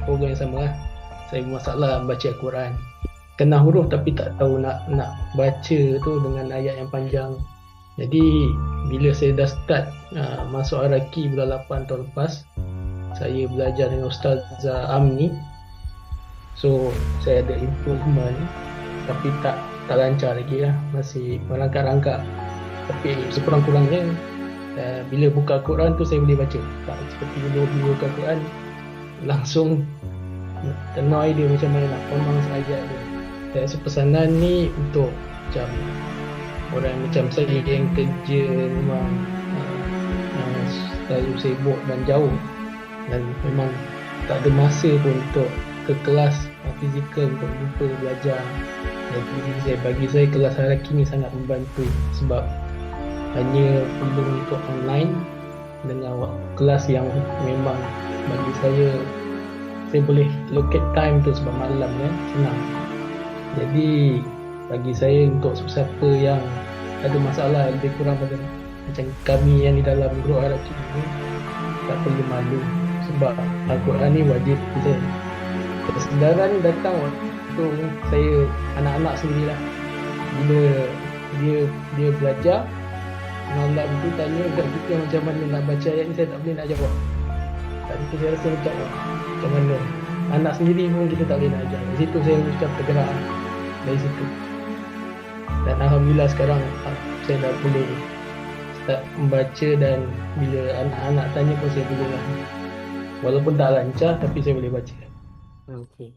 program yang sama lah. Saya bermasalah baca Al-Quran. Kenal huruf tapi tak tahu nak baca tu dengan ayat yang panjang. Jadi bila saya dah start masuk Araki bulan 8 tahun lepas, saya belajar dengan Ustazah Amni. So saya ada improvement tapi tak lancar lagi lah. Masih merangkak-rangkak. Tapi sekurang-kurangnya bila buka Al-Quran tu saya boleh baca. Tak seperti dulu buka Al-Quran langsung no idea macam mana nak pronounce ayat tu. Saya rasa pesanan ni untuk macam orang macam saya yang kerja memang selalu sibuk dan jauh dan memang tak ada masa pun untuk ke kelas fizikal untuk jumpa belajar. Jadi bagi saya kelas Haraki ni sangat membantu sebab hanya perlu ikut online dengan kelas yang memang bagi saya boleh locate time tu sebab malam kan senang. Jadi bagi saya untuk siapa yang ada masalah lebih kurang pada macam kami yang di dalam grup Haraki ni tak perlu malu sebab Al-Quran ni wajib kita. Kesedaran datang waktu saya anak-anak sendirilah. Bila dia belajar malam tu tanya kat kita macam mana nak baca ayat ni, saya tak boleh nak jawab. Kat situ saya rasa macam mana anak sendiri pun kita tak boleh nak ajar. Dari situ saya macam tergerak dari situ. Dan Alhamdulillah sekarang saya dah boleh start membaca dan bila anak-anak tanya pun saya boleh lah. Walaupun tak lancar tapi saya boleh baca. Okey.